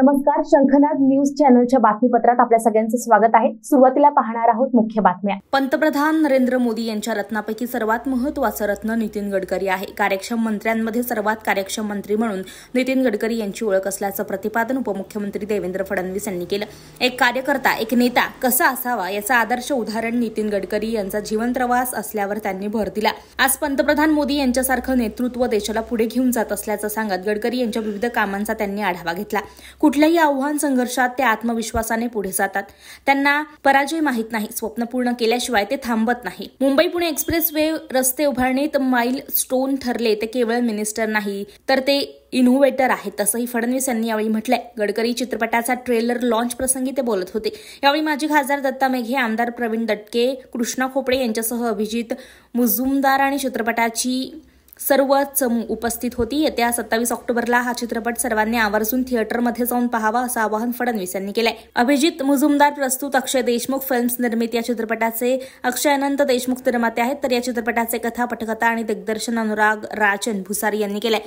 नमस्कार, शंखनाद न्यूज चॅनलच्या बातमीपत्रात आपल्या सगळ्यांचं स्वागत आहे। सुरुवातीला पाहणार आहोत मुख्य बातम्या। पंतप्रधान नरेंद्र मोदी यांच्या रत्नापैकी सर्वात महत्त्वाचं रत्न नितीन गडकरी आहे। कार्यक्षम मंत्र्यांमध्ये सर्वात कार्यक्षम मंत्री म्हणून नितीन गडकरी यांची ओळख असल्याचं प्रतिपादन उपमुख्यमंत्री देवेंद्र फडणवीस यांनी केलं। एक कार्यकर्ता, एक नेता कसा असावा याचं आदर्श उदाहरण नितीन गडकरी यांचा जीवन प्रवास असल्यावर त्यांनी भर दिला। आज पंतप्रधान मोदी यांच्यासारखं नेतृत्व देशाला पुढे घेऊन जात असल्याचं सांगत गडकरी यांच्या विविध कामांचा त्यांनी आढावा घेतला। कुठल्याही आव्हान संघर्षात ते आत्मविश्वासाने पुढे जातात। त्यांना पराजय माहित नाही, स्वप्न पूर्ण केल्याशिवाय ते थांबत नाही। मुंबई पुणे एक्सप्रेसवे रस्ते उभारणीत माईल स्टोन ठरले ते केवळ मिनिस्टर नाही तर ते इनोव्हेटर आहेत, असंही फडणवीस यांनी यावेळी म्हटलंय। गडकरी चित्रपटाचा ट्रेलर लॉन्च प्रसंगी ते बोलत होते। यावेळी माजी खासदार दत्ता मेघे, आमदार प्रवीण दटके, कृष्णा खोपडे यांच्यासह अभिजित मुजुमदार आणि चित्रपटाची सर्व चमू उपस्थित होती। येत्या 27 ऑक्टोबरला हा चित्रपट सर्वांनी आवर्जून थिएटरमध्ये जाऊन पाहावा असं आवाहन फडणवीस यांनी केलंय। अभिजित मुजुमदार प्रस्तुत, अक्षय देशमुख फिल्म्स निर्मित या चित्रपटाचे अक्षय अनंत देशमुख निर्माते आहेत, तर या चित्रपटाचे कथा, पटकथा आणि दिग्दर्शन अनुराग राजन भुसारी यांनी केलंय।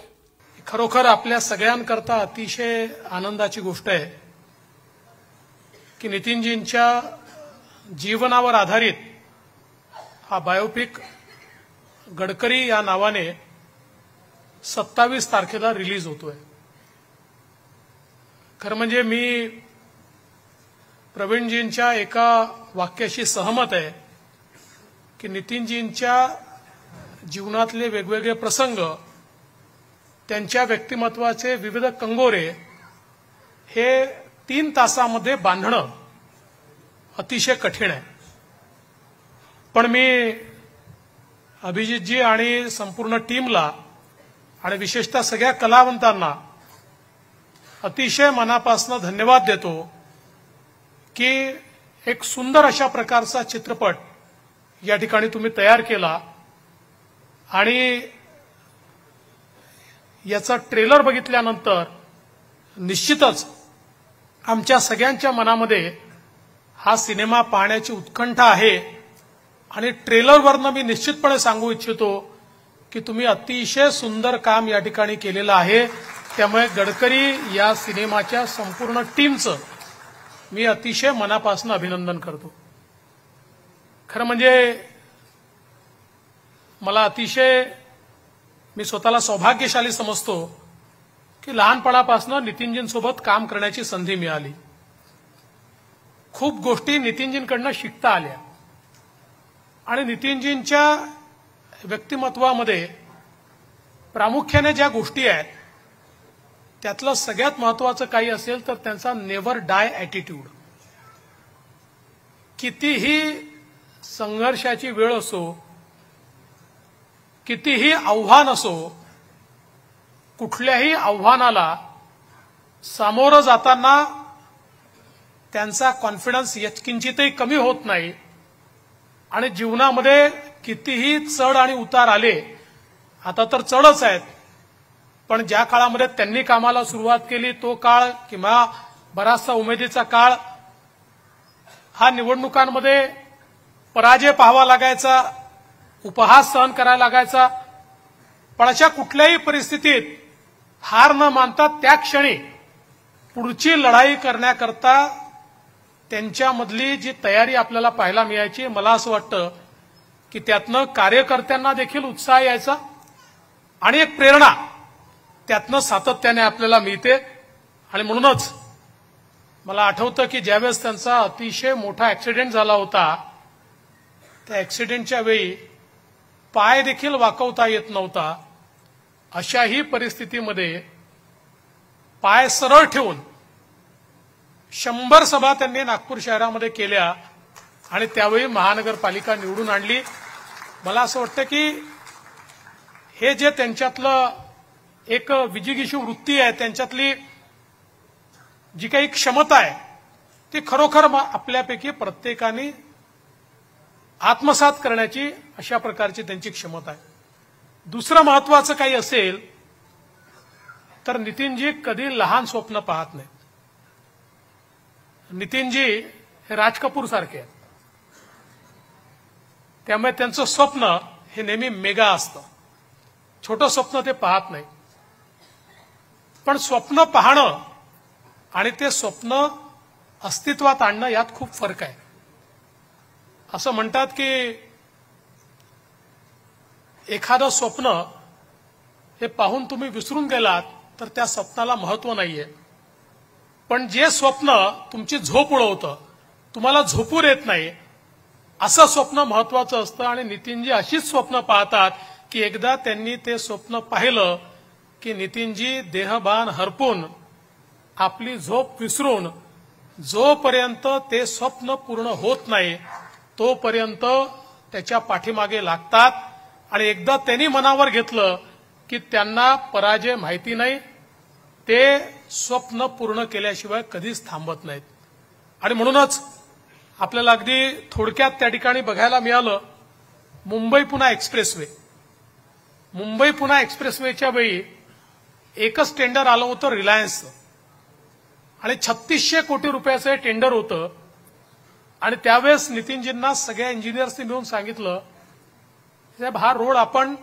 खरोखर आपल्या सगळ्यांकरता अतिशय आनंदाची गोष्ट आहे की नितीनजींच्या जीवनावर आधारित हा बायोपिक गडकरी या नावाने 27 तारखेला रिलीज होतोय। खरं म्हणजे मी प्रवीणजींच्या एका वाक्याशी सहमत आहे की नितीनजींच्या जीवनातले वेगवेगळे प्रसंग, त्यांच्या व्यक्तिमत्वाचे विविध कंगोरे हे 3 तासामध्ये बांधणं अतिशय कठीण आहे। पण मी अभिजितजी आणि संपूर्ण टीमला आणि विशेषतः सगळ्या कलावंतांना अतिशय मनापासून धन्यवाद देतो की एक सुंदर अशा प्रकारचा चित्रपट या ठिकाणी तुम्ही तयार केला आणि याचा ट्रेलर बघितल्यानंतर निश्चितच आमच्या सगळ्यांच्या मनामध्ये हा सिनेमा पाहण्याची उत्कंठा आहे। आणि ट्रेलरवरनं मी निश्चितपणे सांगू इच्छितो की तुम्ही अतिशय सुंदर काम या ठिकाणी केलेलं आहे। त्यामुळे गडकरी या सिनेमाच्या संपूर्ण टीमचं मी अतिशय मनापासून अभिनंदन करतो। खरं म्हणजे मला अतिशय, मी स्वतःला सौभाग्यशाली समजतो की लहानपणापासून नितीनजींसोबत काम करण्याची संधी मिळाली। खूप गोष्टी नितीनजींकडनं शिकता आल्या आणि नितीनजींच्या व्यक्तिमत्वामध्ये प्रामुख्याने ज्या गोष्टी आहेत त्यातलं सगळ्यात महत्वाचं काही असेल तर त्यांचा नेव्हर डाय ॲटिट्यूड। कितीही संघर्षाची वेळ असो, कितीही आव्हान असो, कुठल्याही आव्हानाला सामोरं जाताना त्यांचा कॉन्फिडन्स किंचितही कमी होत नाही आणि जीवनामध्ये कितीही चढ आणि उतार आले, आता तर चढच आहेत, पण ज्या काळामध्ये त्यांनी कामाला सुरुवात केली तो काळ किंवा बराचसा उमेदीचा काळ हा निवडणुकांमध्ये पराजय पाहावा लागायचा, उपहास सहन करायला लागायचा, पण अशा कुठल्याही परिस्थितीत हार न मानता त्या क्षणी पुढची लढाई करण्याकरता त्यांच्यामधली जी तयारी आपल्याला पाहायला मिळायची, मला असं वाटतं की त्यातनं कार्यकर्त्यांना देखील उत्साह यायचा आणि एक प्रेरणा त्यातनं सातत्याने आपल्याला मिळते। आणि म्हणूनच मला आठवतं की ज्यावेळेस त्यांचा अतिशय मोठा ऍक्सिडेंट झाला होता, त्या ऍक्सिडेंटच्या वेळी पाय देखील वाकवता येत नव्हता, अशाही परिस्थितीमध्ये पाय सरळ ठेवून 100 सभा त्यांनी नागपूर शहरामध्ये केल्या आणि त्यावेळी महानगरपालिका निवडून आणली। मला असं वाटतं की हे जे त्यांच्यातलं एक विजिगीषू वृत्ती आहे, त्यांच्यातली जी काही क्षमता आहे ती खरोखर आपल्यापैकी प्रत्येकाने आत्मसात करण्याची अशा प्रकारची त्यांची क्षमता आहे। दुसरं महत्वाचं काही असेल तर नितीनजी कधी लहान स्वप्न पाहत नाहीत। नितीनजी हे राज कपूर सारखे आहेत, त्यामुळे त्यांचं स्वप्न हे नेहमी मेगा असतं, छोटं स्वप्न ते पाहत नाही। पण स्वप्न पाहणं आणि ते स्वप्न अस्तित्वात आणणं यात खूप फरक आहे. असं म्हणतात की एखादं स्वप्न हे पाहून तुम्ही विसरून गेलात तर त्या स्वप्नाला महत्व नाहीये, पण जे स्वप्न तुमची झोप उडवतं, तुम्हाला झोपू देत नाही, असं स्वप्न महत्वाचं असतं. आणि नितीनजी अशीच स्वप्न पाहतात की एकदा त्यांनी ते स्वप्न पाहिलं की नितीनजी देहभान हरपून आपली झोप विसरून जोपर्यंत ते स्वप्न पूर्ण होत नाही तोपर्यंत त्याच्या पाठीमागे लागतात. आणि एकदा त्यांनी मनावर घेतलं की त्यांना पराजय माहिती नाही, ते स्वप्न पूर्ण केल्याशिवाय कधीच थांबत नाहीत. आणि म्हणूनच आपल्याला अगदी थोडक्यात त्या ठिकाणी बघायला मिळालं मुंबई पुणे एक्सप्रेसवे. मुंबई पुणे एक्सप्रेसवेच्या वेळी एकच टेंडर आलं होतं रिलायन्सचं आणि 3600 कोटी रुपयाचं हे टेंडर होतं. आणि त्यावेळेस नितीनजींना सगळ्या इंजिनियर्सनी मिळून सांगितलं साहेब हा रोड आपण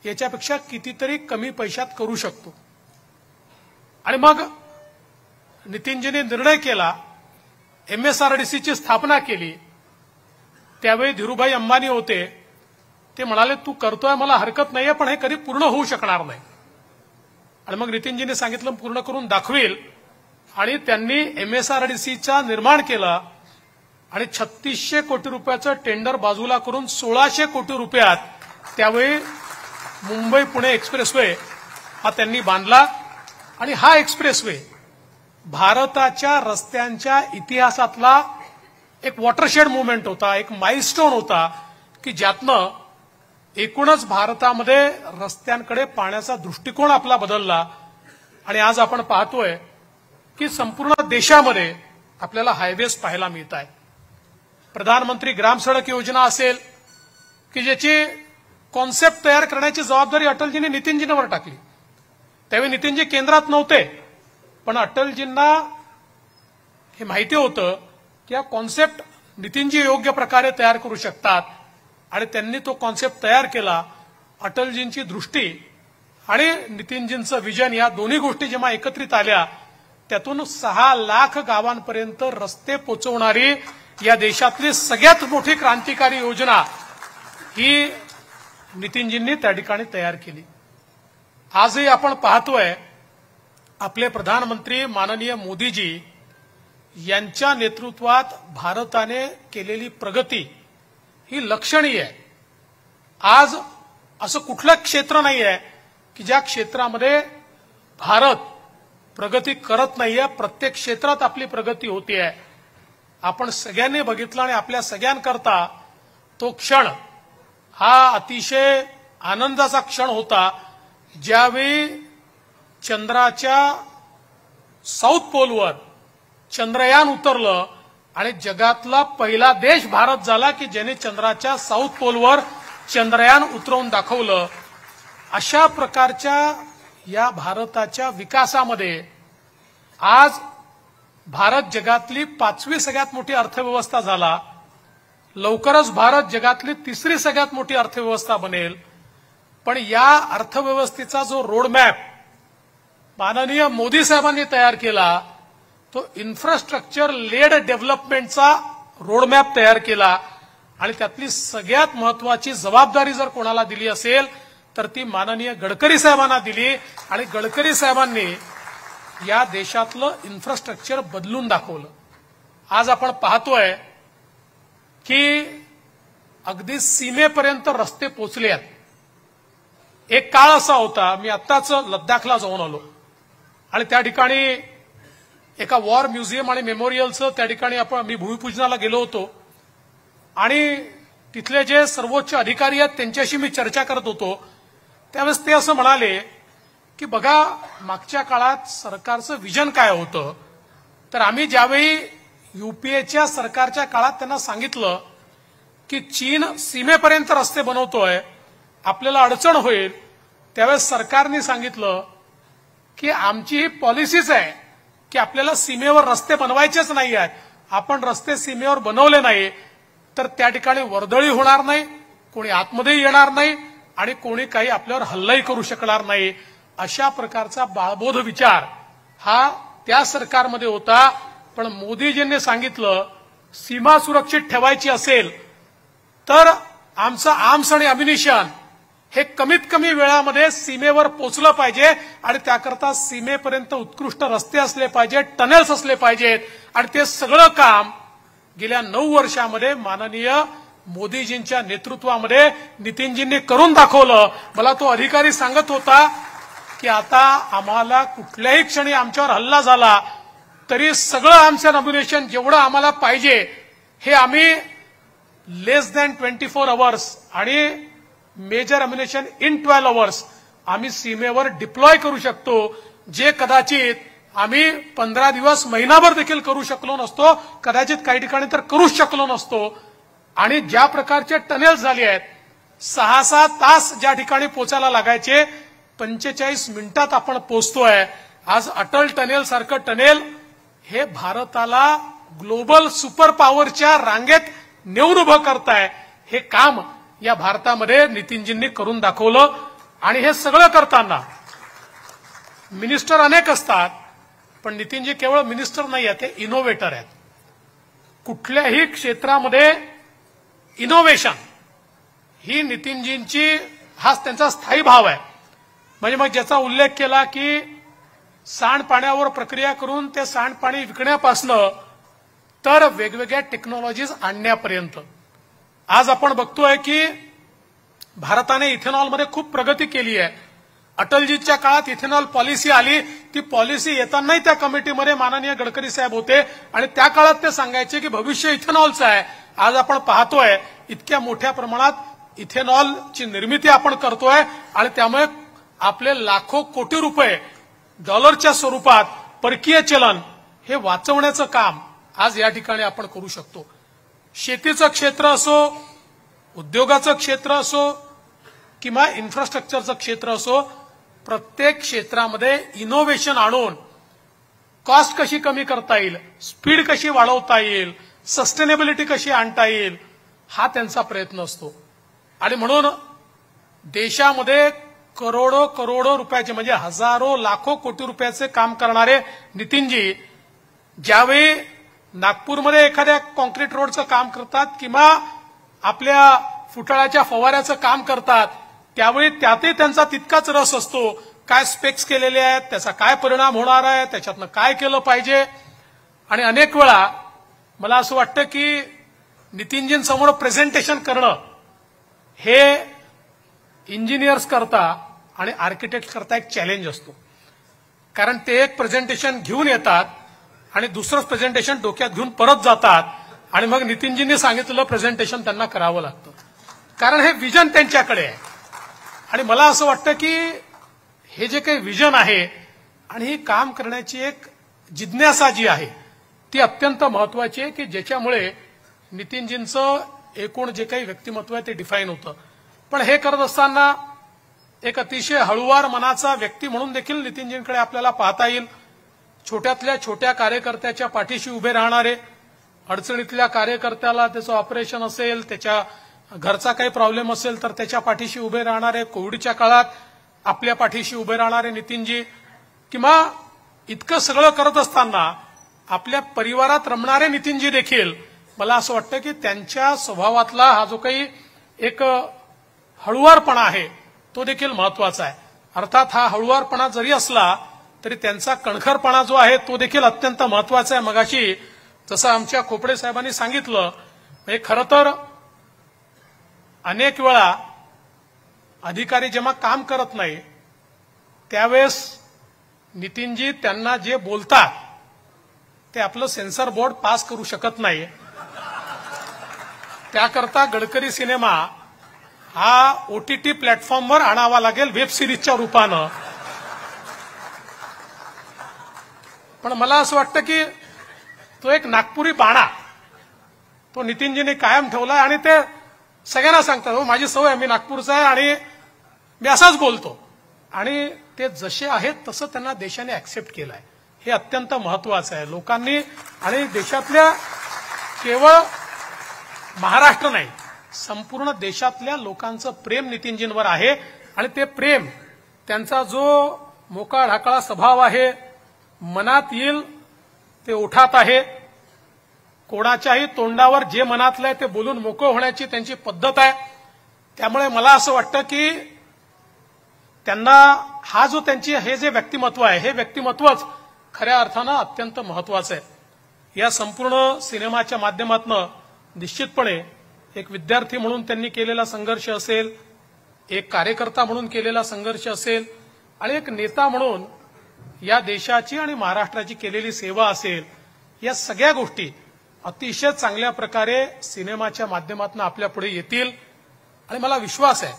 याच्यापेक्षा कितीतरी कमी पैशात करू शकतो. आणि मग नितीनजींनी निर्णय केला, MSRDCची स्थापना केली. त्यावेळी धीरूभाई अंबानी होते, ते म्हणाले तू करतोय मला हरकत नाहीये, पण हे कधी पूर्ण होऊ शकणार नाही. आणि मग नितीनजींनी सांगितलं पूर्ण करून दाखवेल. आणि त्यांनी MSRDCचा निर्माण केला आणि 3600 कोटी रुपयाचं टेंडर बाजूला करून 1600 कोटी रुपयात त्यावेळी मुंबई पुणे एक्सप्रेसवे हा त्यांनी बांधला. आणि हा एक्सप्रेसवे भारताच्या रस्त्यांच्या इतिहासातला एक वॉटरशेड मुवमेंट होता, एक माइलस्टोन होता की ज्यातनं एकूणच भारतामध्ये रस्त्यांकडे पाहण्याचा दृष्टिकोन आपला बदलला. आणि आज आपण पाहतोय की संपूर्ण देशामध्ये आपल्याला हायवेज पाहायला मिळत आहेत. प्रधानमंत्री ग्राम सडक योजना असेल की ज्याची कॉन्सेप्ट तयार करण्याची जबाबदारी अटलजींनी नितीनजींवर टाकली. त्यावेळी नितीनजी केंद्रात नव्हते, पण अटलजींना हे माहिती होतं की हा कॉन्सेप्ट नितीनजी योग्य प्रकारे तयार करू शकतात. आणि त्यांनी तो कॉन्सेप्ट तयार केला. अटलजींची दृष्टी आणि नितीनजींचं विजन या दोन्ही गोष्टी जेव्हा एकत्रित आल्या त्यातून 6 लाख गावांपर्यंत रस्ते पोहोचवणारी या देशातली सगळ्यात मोठी क्रांतिकारी योजना ही नितीनजींनी त्या ठिकाणी तयार केली. आजही आपण पाहतोय आपले प्रधानमंत्री माननीय मोदीजी यांच्या नेतृत्वात भारताने केलेली प्रगती ही लक्षणीय आहे. आज असं कुठलं क्षेत्र नाही आहे की ज्या क्षेत्रामध्ये भारत प्रगती करत नाहीये. प्रत्येक क्षेत्रात आपली प्रगती होतीये. आपण सगळ्यांनी बघितलं आणि आपल्या सगळ्यांकरता तो क्षण हा अतिशय आनंदाचा क्षण होता ज्यावेळी चंद्राच्या साऊथ पोलवर चंद्रयान उतरलं आणि जगातला पहिला देश भारत झाला की ज्याने चंद्राच्या साऊथ पोलवर चंद्रयान उतरवून दाखवलं. अशा प्रकारच्या या भारताच्या विकासामध्ये आज भारत जगातली 5वी सगळ्यात मोठी अर्थव्यवस्था झाला. लवकरच भारत जगातली 3री सगळ्यात मोठी अर्थव्यवस्था बनेल. पण या अर्थव्यवस्थेचा जो रोडमॅप माननीय मोदी साहेबांनी तयार केला तो इन्फ्रास्ट्रक्चर लेड डेव्हलपमेंटचा रोडमॅप तयार केला. आणि त्यातली सगळ्यात महत्वाची जबाबदारी जर कोणाला दिली असेल तर ती माननीय गडकरी साहेबांना दिली. आणि गडकरी साहेबांनी या देशातलं इन्फ्रास्ट्रक्चर बदलून दाखवलं. आज आपण पाहतोय की अगदी सीमेपर्यंत रस्ते पोचले आहेत. एक काळ असा होता, मी आत्ताच लद्दाखला जाऊन आलो आणि त्या ठिकाणी एका वॉर म्युझियम आणि मेमोरियलचं त्या ठिकाणी मी भूमिपूजनाला गेलो होतो. आणि तिथले जे सर्वोच्च अधिकारी आहेत त्यांच्याशी मी चर्चा करत होतो. त्यावेळेस ते असं म्हणाले की बघा मागच्या काळात सरकारचं विजन काय होतं. तर आम्ही ज्यावेळी UPAच्या सरकारच्या काळात त्यांना सांगितलं की चीन सीमेपर्यंत रस्ते बनवतोय, आपल्याला अडचण होईल, त्यावेळेस सरकारने सांगितलं की आमची ही पॉलिसीच आहे की आपल्याला सीमेवर रस्ते बनवायचेच नाही आहेत. आपण रस्ते सीमेवर बनवले नाही तर त्या ठिकाणी वर्दळी होणार नाही, कोणी आतमध्ये येणार नाही आणि कोणी काही आपल्यावर हल्लाही करू शकणार नाही. अशा प्रकारचा बाळबोध विचार हा त्या सरकारमध्ये होता. पण मोदीजींनी सांगितलं सीमा सुरक्षित ठेवायची असेल तर आमचं आर्म्स आणि अम्युनिशन हे कमीत कमी वेळामध्ये सीमेवर पोहोचलं पाहिजे आणि त्याकरता सीमेपर्यंत उत्कृष्ट रस्ते असले पाहिजेत, टनेल्स असले पाहिजेत. आणि ते सगळं काम गेल्या 9 वर्षामध्ये माननीय मोदीजींच्या नेतृत्वामध्ये नितीनजींनी करून दाखवलं. मला तो अधिकारी सांगत होता की आता आम्हाला कुठल्याही क्षणी आमच्यावर हल्ला झाला तरी सगळं आमचं अम्युनिशन जेवढं आम्हाला पाहिजे हे आम्ही लेस दॅन 24 आवर्स आणि मेजर अम्युनिशन इन 12 आवर्स आम्ही सीमेवर डिप्लॉय करू शकतो, जे कदाचित आम्ही 15 दिवस महिनाभर देखील करू शकलो नसतो, कदाचित काही ठिकाणी तर करूच शकलो नसतो. आणि ज्या प्रकारचे टनेल्स झाले आहेत, 6-6 तास ज्या ठिकाणी पोचायला लागायचे 45 मिनिटात आपण पोहोचतोय. आज अटल टनेल सारखं टनेल हे भारताला ग्लोबल सुपर पॉवरच्या रांगेत नेऊन उभं करताय. हे काम या भारतामध्ये नितीनजींनी करून दाखवलं. आणि हे सगळं करताना मिनिस्टर अनेक असतात, पण नितीनजी केवळ मिनिस्टर नाही आहेत, ते इनोव्हेटर आहेत. कुठल्याही क्षेत्रामध्ये इनोव्हेशन ही नितीनजींची हा त्यांचा स्थायी भाव आहे. म्हणजे मग ज्याचा उल्लेख केला की सांडपाण्यावर प्रक्रिया करून ते सांडपाणी विकण्यापासनं तर वेगवेगळ्या टेक्नॉलॉजीज आणण्यापर्यंत आज आपण बघतोय की भारताने इथेनॉलमध्ये खूप प्रगती केली आहे. अटलजीच्या काळात इथेनॉल पॉलिसी आली. ती पॉलिसी येतानाही त्या कमिटीमध्ये माननीय गडकरी साहेब होते आणि त्या काळात ते सांगायचे की भविष्य इथेनॉलचं आहे. आज आपण पाहतोय इतक्या मोठ्या प्रमाणात इथेनॉलची निर्मिती आपण करतोय आणि त्यामुळे आपले लाखो कोटी रुपये डॉलरच्या स्वरूपात परकीय चलन हे वाचवण्याचं काम आज या ठिकाणी आपण करू शकतो. शेतीचं क्षेत्र असो, उद्योगाचं क्षेत्र असो किंवा इन्फ्रास्ट्रक्चरचं क्षेत्र असो, प्रत्येक क्षेत्रामध्ये इनोव्हेशन आणून कॉस्ट कशी कमी करता येईल, स्पीड कशी वाढवता येईल, सस्टेनेबिलिटी कशी आणता येईल, हा त्यांचा प्रयत्न असतो. आणि म्हणून देशामध्ये करोडो रुपयाचे म्हणजे हजारो लाखो कोटी रुपयाचे काम करणारे नितीनजी ज्यावेळी नागपूरमध्ये एखाद्या कॉन्क्रीट रोडचं काम करतात किंवा आपल्या फुटाळ्याच्या फवाऱ्याचं काम करतात, त्यावेळी त्यातही त्यांचा तितकाच रस असतो. काय स्पेक्स केलेले आहेत, त्याचा काय परिणाम होणार आहे, त्याच्यातनं काय केलं पाहिजे. आणि अनेक वेळा मला असं वाटतं की नितीनजींसमोर प्रेझेंटेशन करणं हे इंजिनियर्स करता आणि आर्किटेक्ट करता एक चॅलेंज असतो. कारण ते एक प्रेझेंटेशन घेऊन येतात आणि दुसरंच प्रेझेंटेशन डोक्यात घेऊन परत जातात आणि मग नितीनजींनी सांगितलेलं प्रेझेंटेशन त्यांना करावं लागतं. कारण हे विजन त्यांच्याकडे आहे. आणि मला असं वाटतं की हे जे काही विजन आहे आणि ही काम करण्याची एक जिज्ञासा जी आहे ती अत्यंत महत्वाची आहे की ज्याच्यामुळे नितीनजींचं एकूण जे काही व्यक्तिमत्व आहे ते डिफाईन होतं. पण हे करत असताना एक अतिशय हळुवार मनाचा व्यक्ती म्हणून देखील नितीनजींकडे आपल्याला पाहता येईल. छोट्यातल्या छोट्या कार्यकर्त्याच्या पाठीशी उभे राहणारे, अडचणीतल्या कार्यकर्त्याला त्याचं ऑपरेशन असेल, त्याच्या घरचा काही प्रॉब्लेम असेल तर त्याच्या पाठीशी उभे राहणारे, कोविडच्या काळात आपल्या पाठीशी उभे राहणारे नितीनजी, किंवा इतकं सगळं करत असताना आपल्या परिवारात रमणारे नितीनजी देखील मला असं वाटतं की त्यांच्या स्वभावातला हा जो काही एक हळुवारपणा आहे तो देखील महत्वाचा आहे. अर्थात हा हळुवारपणा जरी असला तरी त्यांचा कणखरपणा जो आहे तो देखील अत्यंत महत्वाचा आहे. मगाशी जसं आमच्या खोपडे साहेबांनी सांगितलं, म्हणजे खरं तर अनेक वेळा अधिकारी जेव्हा काम करत नाही त्यावेळेस नितीनजी त्यांना जे बोलतात ते आपलं सेन्सर बोर्ड पास करू शकत नाही. त्याकरता गडकरी सिनेमा हा OTT प्लॅटफॉर्मवर आणावा लागेल वेब सिरीजच्या रूपानं. पण मला असं वाटतं की तो एक नागपुरी बाणा तो नितीनजींनी कायम ठेवलाय आणि ते सगळ्यांना सांगतात, हो माझी सवय, मी नागपूरचा आहे आणि मी असाच बोलतो. आणि ते जसे आहेत तसं त्यांना देशाने ऍक्सेप्ट केलंय. हे अत्यंत महत्वाचं आहे. लोकांनी आणि देशातल्या केवळ महाराष्ट्र नाही संपूर्ण देशातल्या लोकांचं प्रेम नितीनजींवर आहे. आणि ते प्रेम, त्यांचा जो मोकळा ढाकळा स्वभाव आहे, मनात येईल ते ओठात आहे. कोणाच्याही तोंडावर जे मनातलंय ते बोलून मोकळं होण्याची त्यांची पद्धत आहे. त्यामुळे मला असं वाटतं की त्यांना हा जो त्यांची हे जे व्यक्तिमत्व आहे हे व्यक्तिमत्वच खऱ्या अर्थानं अत्यंत महत्वाचं आहे. या संपूर्ण सिनेमाच्या माध्यमातून निश्चितपणे एक विद्यार्थी म्हणून त्यांनी केलेला संघर्ष असेल, एक कार्यकर्ता म्हणून केलेला संघर्ष असेल आणि एक नेता म्हणून या देशाची आणि महाराष्ट्राची केलेली सेवा असेल, या सगळ्या गोष्टी अतिशय चांगल्या प्रकारे सिनेमाच्या माध्यमातून आपल्या पुढे येतील. आणि मला विश्वास आहे,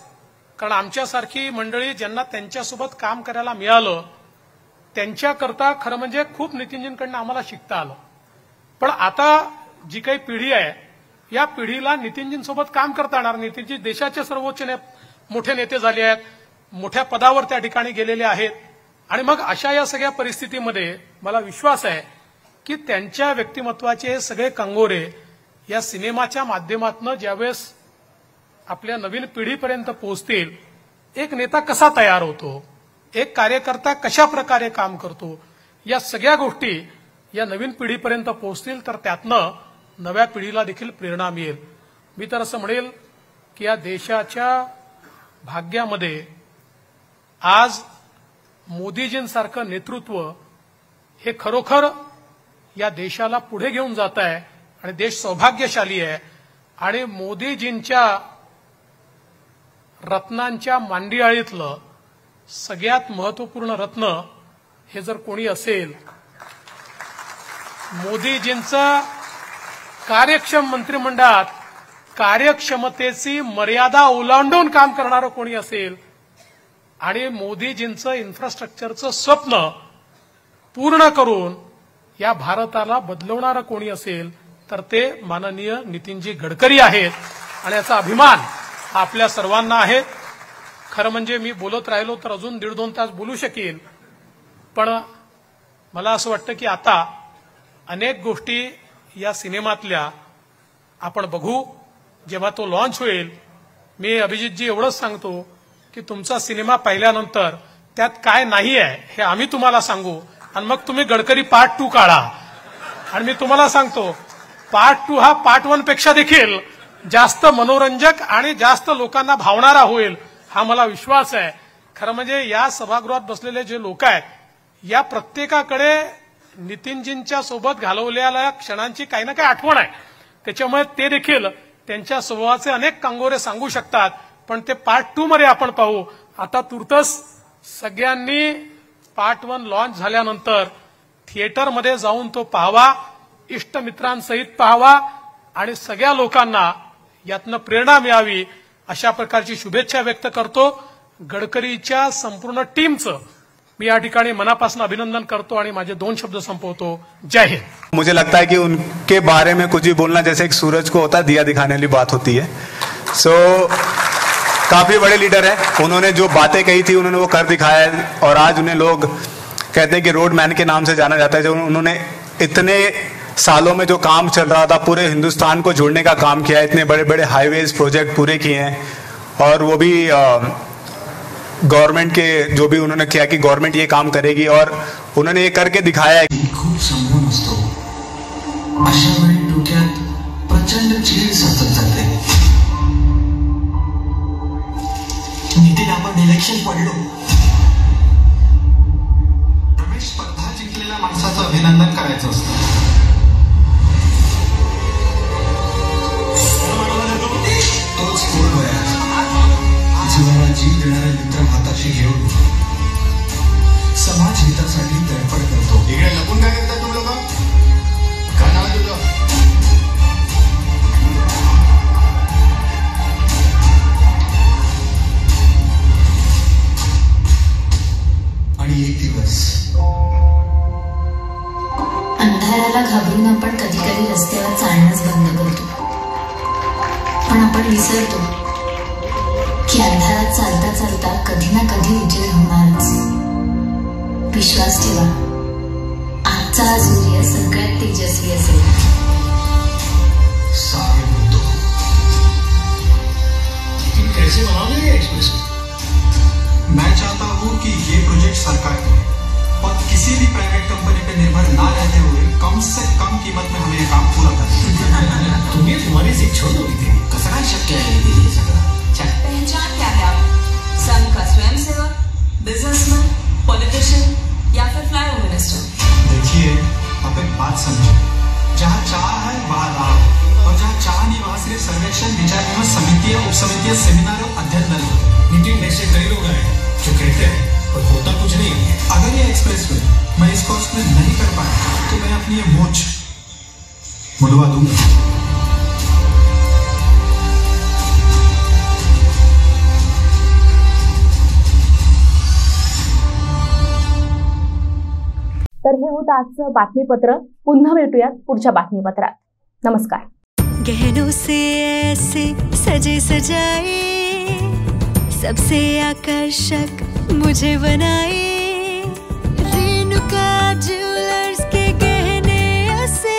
कारण आमच्यासारखी मंडळी ज्यांना त्यांच्यासोबत काम करायला मिळालं त्यांच्याकरता खरं म्हणजे खूप नितीनजींकडनं आम्हाला शिकता आलं. पण आता जी काही पिढी आहे या पिढीला नितीनजींसोबत काम करता येणार. नितीनजी देशाचे सर्वोच्च मोठे नेते झाले आहेत, मोठ्या पदावर त्या ठिकाणी गेलेले आहेत. आणि मग अशा या सगळ्या परिस्थितीमध्ये मला विश्वास आहे की त्यांच्या व्यक्तिमत्वाचे हे सगळे कंगोरे या सिनेमाच्या माध्यमातून ज्यावेळेस आपल्या नवीन पिढीपर्यंत पोहोचतील, एक नेता कसा तयार होतो, एक कार्यकर्ता कशा प्रकारे काम करतो, या सगळ्या गोष्टी या नवीन पिढीपर्यंत पोहोचतील तर त्यातनं नव्या पिढीला देखील प्रेरणा मिळेल. मी तर असं म्हणेल की या देशाच्या भाग्यामध्ये आज मोदीजींसारखं नेतृत्व हे खरोखर या देशाला पुढे घेऊन जात आहे आणि देश सौभाग्यशाली आहे. आणि मोदीजींच्या रत्नांच्या मांडियाळीतलं सगळ्यात महत्वपूर्ण रत्न हे जर कोणी असेल, मोदीजींचं कार्यक्षम मंत्रिमंडळात कार्यक्षमतेची मर्यादा ओलांडून काम करणारं कोणी असेल आणि मोदीजींचं इन्फ्रास्ट्रक्चरचं स्वप्न पूर्ण करून या भारताला बदलवणारं कोणी असेल तर ते माननीय नितीनजी गडकरी आहेत. आणि याचा अभिमान आपल्या सर्वांना आहे. खरं म्हणजे मी बोलत राहिलो तर अजून 1.5-2 तास बोलू शकेल, पण मला असं वाटतं की आता अनेक गोष्टी या सिनेमातल्या आपण बघू जेव्हा तो लॉन्च होईल. मी अभिजितजी एवढंच सांगतो की तुमचा सिनेमा पाहिल्यानंतर त्यात काय नाही आहे हे आम्ही तुम्हाला सांगू आणि मग तुम्ही गडकरी पार्ट 2 काढा. आणि मी तुम्हाला सांगतो पार्ट 2 हा पार्ट 1 पेक्षा देखील जास्त मनोरंजक आणि जास्त लोकांना भावणारा होईल, हा मला विश्वास आहे. खरं म्हणजे या सभागृहात बसलेले जे लोक आहेत या प्रत्येकाकडे नितीनजींच्या सोबत घालवलेल्या क्षणांची काही ना काही आठवण आहे. त्याच्यामुळे ते देखील त्यांच्या स्वभावाचे अनेक कंगोरे सांगू शकतात. पण ते पार्ट 2 मध्ये आपण पाहू. आता तुर्तच सगळ्यांनी पार्ट 1 लॉन्च झाल्यानंतर थिएटरमध्ये जाऊन तो पाहावा, इष्टमित्रांसहित पाहावा आणि सगळ्या लोकांना यातनं प्रेरणा मिळावी अशा प्रकारची शुभेच्छा व्यक्त करतो. गडकरीच्या संपूर्ण टीमचं मी या ठिकाणी मनापासून अभिनंदन करतो आणि माझे 2 शब्द संपवतो. जय हिंद. मुझे लगता है कि उनके बारे में कुछ भी बोलना जैसे एक सूरज को होता है, दिया दिखाने वाली बात होती है. काफी बड़े लीडर है, उन्होंने जो बातें कही थी उन्होंने वो कर दिखाया है. और आज उन्हें लोग कहते हैं कि रोड मैन के नाम से जाना जाता है. जो उन्होंने इतने सालों में जो काम चल रहा था पूरे हिंदुस्तान को जोड़ने का काम किया है, इतने बड़े बड़े हाईवेज प्रोजेक्ट पूरे किए हैं. और वो भी गवर्नमेंट के जो भी उन्होंने किया कि गवर्नमेंट ये काम करेगी और उन्होंने ये करके दिखाया है. खूप संभ्रम असतो, अशा वेळी डोक्यात प्रचंड चीड सतत जाते. नितीन, आपण इलेक्शन पडलो, रमेश स्पर्धा जिंकलेल्या माणसाचं अभिनंदन करायचं असतं. तोच कोण होया जीवाला जीव देणारे मित्र हाताशी घेऊन समाज हितासाठी तडफड करतो. इकडे लपून काय करतात तुम्ही लोक? काय नाव तुझं? आणि एक दिवस अंधाराला घाबरून आपण कधी कधी रस्त्यावर चालणंच बंद करतो. पण आपण विसरतो की अंधारात चालता चालता कधी ना कधी उजेड होणारच. विश्वास ठेवा, आजचा हा सूर्य सगळ्यात तेजस्वी असेल. साबित होतो. लेकिन कैसे बनाओगे ये एक्सप्रेशन? मैं चाहता हूँ कि ये प्रोजेक्ट सरकार करे और किसी किसी भी प्राइवेट कंपनी पे निर्भर ना रहते हुए कम से कम कीमत में हमें ये काम पूरा करना। तुम्ही तुम्हारी जिद छोड़ दोगे? कसं काय शक्य आहे हे सगळं? पहचान क्या है आप? संघ का स्वयंसेवक, बिजनेसमैन, पॉलिटिशियन या फिर फ्लाईओवर मिनिस्टर? देखिए, आप एक बात समझो, जहाँ चाह है वहाँ राह, और जहाँ चाह नहीं वहाँ सिर्फ सर्वेक्षण, विचार विमर्श, समितियाँ, उपसमितियाँ, सेमिनार और अध्ययन दल होते हैं। नितिन, ऐसे कई लोग हैं जो कहते हैं पर होता कुछ नहीं है। अगर ये एक्सप्रेसवे मैं इस कॉस्ट में नहीं कर पाया तो मैं अपनी ये मोच मुड़वा दूंगा। तर हे होतं आजचं बातमीपत्र. पुन्हा भेटूयात पुढच्या बातमीपत्रात. नमस्कार. गहनों से ऐसे सजे सजाए, सबसे आकर्षक मुझे बनाए, रेणुका ज्वेलर्स के गहने ऐसे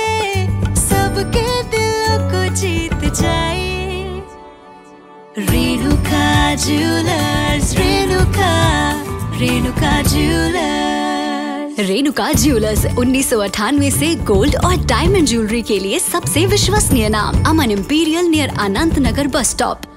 सबके दिलों को जीत जाए। Renuka jewellers, Renuka jewellers. Renuka jewellers 1998 से गोल्ड और डायमंड ज्वेलरी के लिए सबसे विश्वसनीय नाम। अमन इंपीरियल नियर अनंत नगर बस स्टॉप।